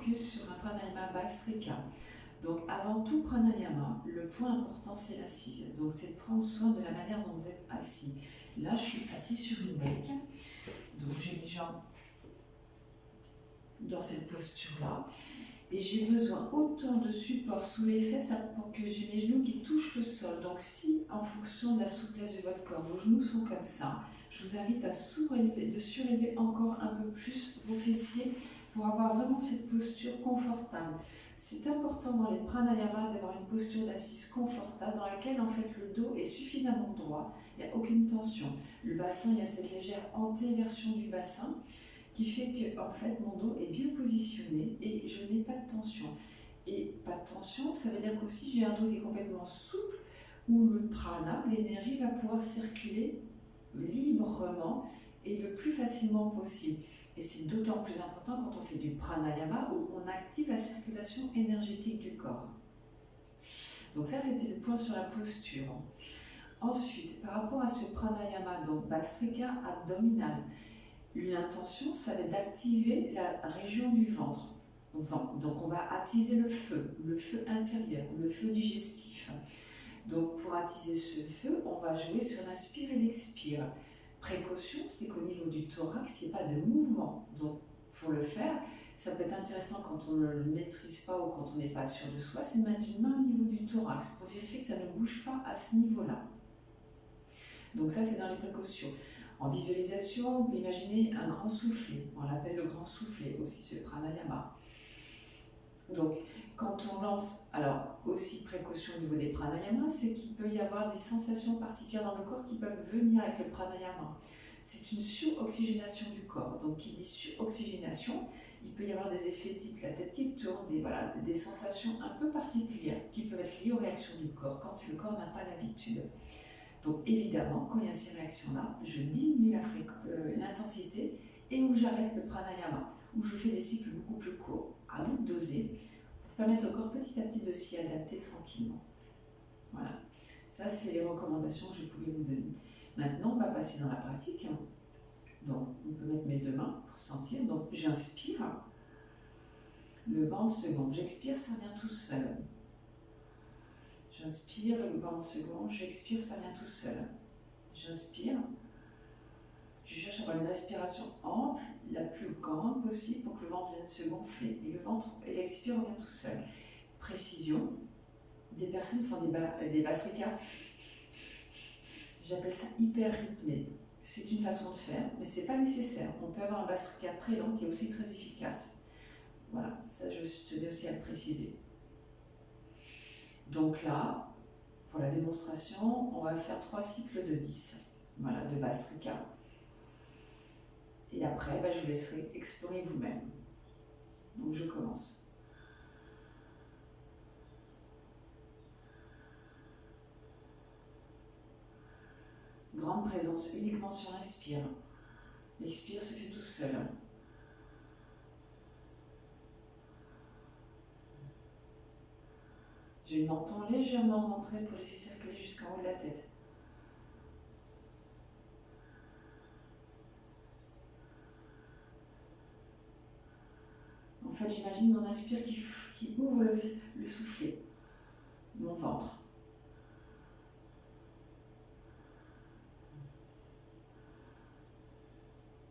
focus sur un pranayama Bhastrika. Donc avant tout pranayama, le point important c'est l'assise. Donc c'est de prendre soin de la manière dont vous êtes assis. Là je suis assis sur une brique, donc j'ai les jambes dans cette posture-là. Et j'ai besoin autant de support sous les fesses pour que j'ai mes genoux qui touchent le sol. Donc si, en fonction de la souplesse de votre corps, vos genoux sont comme ça, je vous invite à surélever encore un peu plus vos fessiers pour avoir vraiment cette posture confortable. C'est important dans les pranayamas d'avoir une posture d'assise confortable dans laquelle en fait le dos est suffisamment droit, il n'y a aucune tension. Le bassin, il y a cette légère antéversion du bassin qui fait que en fait, mon dos est bien positionné et je n'ai pas de tension. Et pas de tension, ça veut dire qu'aussi j'ai un dos qui est complètement souple, où le prana, l'énergie, va pouvoir circuler librement et le plus facilement possible. Et c'est d'autant plus important quand on fait du pranayama, où on active la circulation énergétique du corps. Donc ça, c'était le point sur la posture. Ensuite, par rapport à ce pranayama, donc Bhastrika abdominal, l'intention, ça va être d'activer la région du ventre. Donc on va attiser le feu intérieur, le feu digestif. Donc pour attiser ce feu, on va jouer sur l'inspire et l'expire. Précaution, c'est qu'au niveau du thorax, il n'y a pas de mouvement. Donc pour le faire, ça peut être intéressant quand on ne le maîtrise pas ou quand on n'est pas sûr de soi, c'est de mettre une main au niveau du thorax pour vérifier que ça ne bouge pas à ce niveau-là. Donc ça, c'est dans les précautions. En visualisation, on peut imaginer un grand soufflet. On l'appelle le grand soufflet, aussi ce pranayama. Donc, quand on lance, alors aussi précaution au niveau des pranayamas, c'est qu'il peut y avoir des sensations particulières dans le corps qui peuvent venir avec le pranayama. C'est une suroxygénation du corps. Donc, qui dit suroxygénation, il peut y avoir des effets type la tête qui tourne, des sensations un peu particulières qui peuvent être liées aux réactions du corps quand le corps n'a pas l'habitude. Donc évidemment, quand il y a ces réactions-là, je diminue l'intensité et où j'arrête le pranayama, où je fais des cycles beaucoup plus courts, à vous de doser, pour permettre au corps petit à petit de s'y adapter tranquillement. Voilà, ça c'est les recommandations que je pouvais vous donner. Maintenant, on va passer dans la pratique. Donc, on peut mettre mes deux mains pour sentir. Donc, j'inspire, le ventre seconde, j'expire, ça vient tout seul. J'inspire, le ventre seconde, j'expire, ça vient tout seul. J'inspire, je cherche à avoir une respiration ample, la plus grande possible pour que le ventre vienne se gonfler. Et le ventre et l'expire revient tout seul. Précision, des personnes font des Bhastrika, j'appelle ça hyper rythmé. C'est une façon de faire, mais ce n'est pas nécessaire. On peut avoir un Bhastrika très long qui est aussi très efficace. Voilà, ça je tenais aussi à le préciser. Donc là, pour la démonstration, on va faire 3 cycles de 10, voilà, de Bhastrika. Et après, je vous laisserai explorer vous-même. Donc je commence. Grande présence uniquement sur l'inspire. L'expire se fait tout seul. Je le menton légèrement rentré pour laisser circuler jusqu'en haut de la tête. En fait, j'imagine mon inspire qui ouvre le soufflet, mon ventre.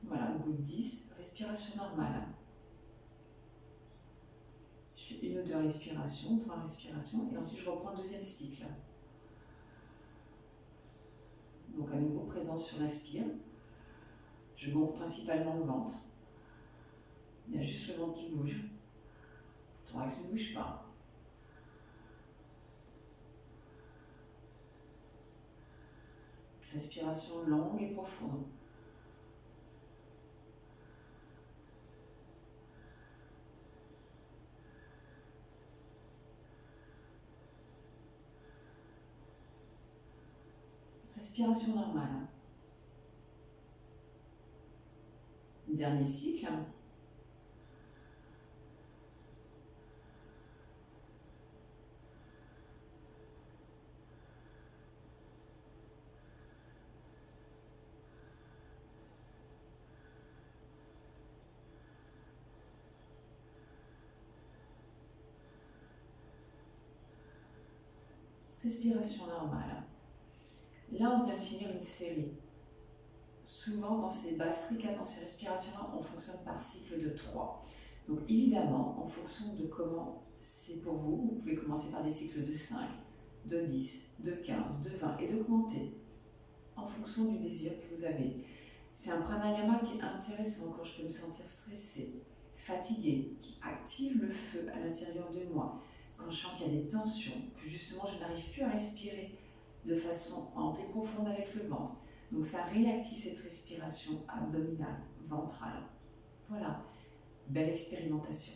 Voilà, au bout de 10, respiration normale. Je fais 1 ou 2 respirations, 3 respirations, et ensuite je reprends le deuxième cycle. Donc à nouveau, présence sur l'inspire. Je gonfle principalement le ventre. Il y a juste le ventre qui bouge. Le thorax ne bouge pas. Respiration longue et profonde. Respiration normale. Dernier cycle. Respiration normale. Là, on vient de finir une série. Souvent, dans ces bastricades, dans ces respirations-là, on fonctionne par cycle de 3. Donc évidemment, en fonction de comment c'est pour vous, vous pouvez commencer par des cycles de 5, de 10, de 15, de 20 et d'augmenter en fonction du désir que vous avez. C'est un pranayama qui est intéressant quand je peux me sentir stressée, fatiguée, qui active le feu à l'intérieur de moi. Quand je sens qu'il y a des tensions, que justement je n'arrive plus à respirer de façon ample et profonde avec le ventre. Donc ça réactive cette respiration abdominale, ventrale. Voilà, belle expérimentation.